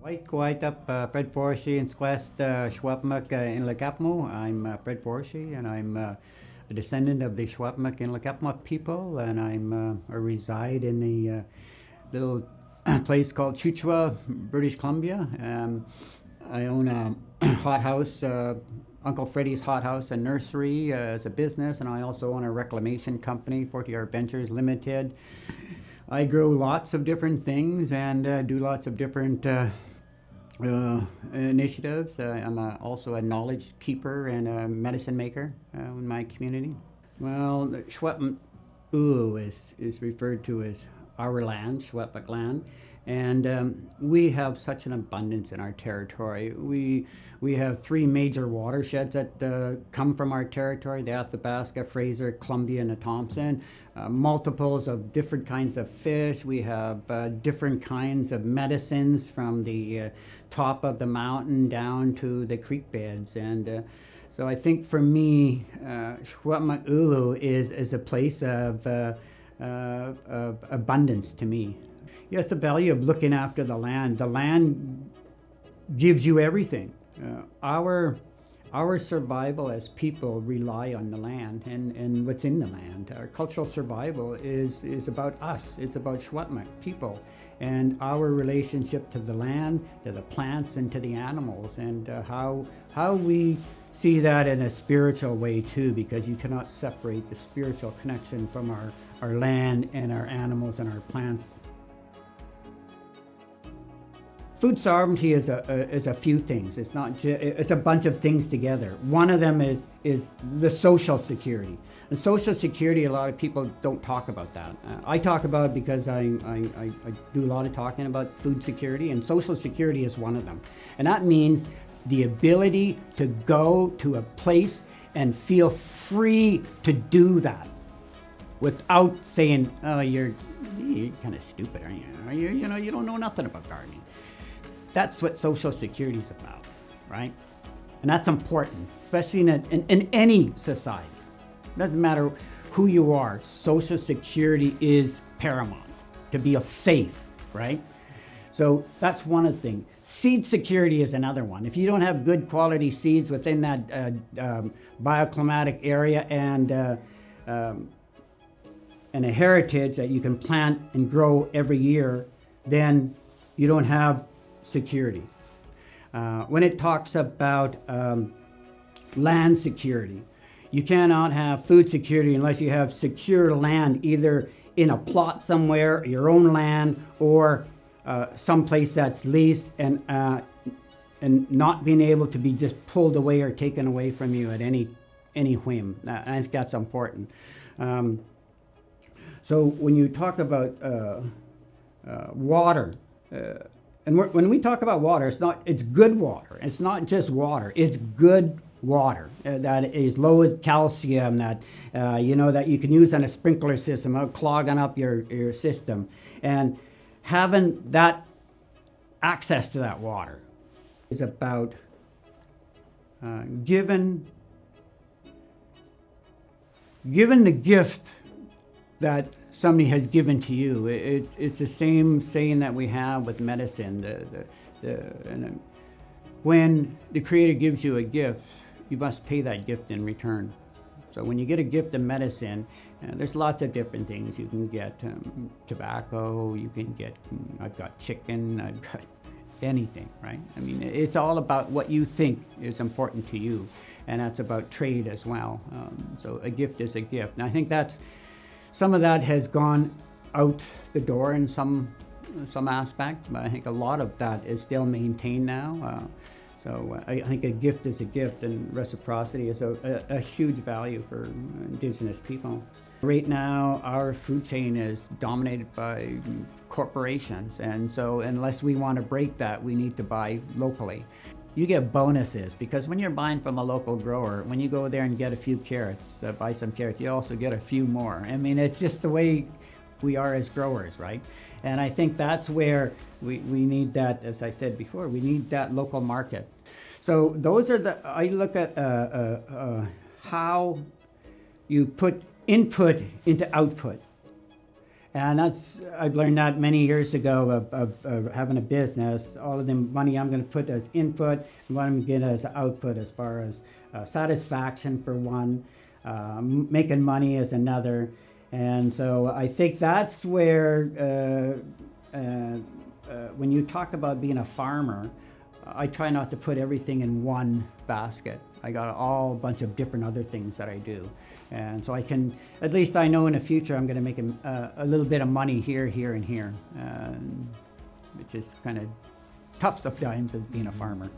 Fred Fortier and Secwepemc and Nlaka'pamux. I'm Fred Fortier, and I'm a descendant of the Secwepemc and Nlaka'pamux people, and I reside in the little place called Chu Chua, British Columbia. I own a hothouse, Uncle Freddie's hothouse and nursery as a business, and I also own a reclamation company, Fortier Ventures Limited. I grow lots of different things and do lots of different initiatives. I'm also a knowledge keeper and a medicine maker in my community. Well, Secwepemc'ulucw is referred to as our land, Secwepemc land, and we have such an abundance in our territory. We have three major watersheds that come from our territory: the Athabasca, Fraser, Columbia, and the Thompson. Multiples of different kinds of fish. We have different kinds of medicines from the top of the mountain down to the creek beds. And so I think for me, Secwepemc'ulucw is a place of abundance to me. Yes, the value of looking after the land. The land gives you everything. Our survival as people rely on the land and what's in the land. Our cultural survival is about us. It's about Secwepemc people and our relationship to the land, to the plants, and to the animals, and how we see that in a spiritual way too, because you cannot separate the spiritual connection from our land and our animals and our plants. Food sovereignty is a few things. It's not it's a bunch of things together. One of them is the social security. And social security, a lot of people don't talk about that. I talk about it because I do a lot of talking about food security, and social security is one of them. And that means the ability to go to a place and feel free to do that without saying, "Oh, you're kind of stupid, aren't you? You don't know nothing about gardening." That's what Social Security is about, right? And that's important, especially in any society. Doesn't matter who you are, Social Security is paramount to be safe, right? So that's one of the things. Seed security is another one. If you don't have good quality seeds within that bioclimatic area and a heritage that you can plant and grow every year, then you don't have security. When it talks about land security, you cannot have food security unless you have secure land, either in a plot somewhere, your own land, or someplace that's leased, and not being able to be just pulled away or taken away from you at any whim. I think that's important. So when you talk about water, and when we talk about water, it's good water. It's not just water. It's good water that is low as calcium, that that you can use on a sprinkler system, clogging up your system, and having that access to that water is about giving the gift that somebody has given to you. It's the same saying that we have with medicine. When the Creator gives you a gift, you must pay that gift in return. So when you get a gift of medicine, there's lots of different things. You can get tobacco, you can get, I've got chicken, I've got anything, right? I mean, it's all about what you think is important to you, and that's about trade as well. So a gift is a gift. And I think some of that has gone out the door in some aspect, but I think a lot of that is still maintained now. So I think a gift is a gift, and reciprocity is a huge value for Indigenous people. Right now, our food chain is dominated by corporations, and so unless we want to break that, we need to buy locally. You get bonuses, because when you're buying from a local grower, when you go there and get a few carrots, buy some carrots, you also get a few more. I mean, it's just the way we are as growers, right? And I think that's where we need that, as I said before, we need that local market. So those are I look at how you put input into output. And I've learned that many years ago of having a business. All of the money I'm going to put as input and what I'm going to get as output, as far as satisfaction for one, making money is another. And so I think that's where, when you talk about being a farmer, I try not to put everything in one basket. I got a bunch of different other things that I do. And so at least I know in the future I'm going to make a little bit of money here, and here, which is kind of tough sometimes as being a farmer.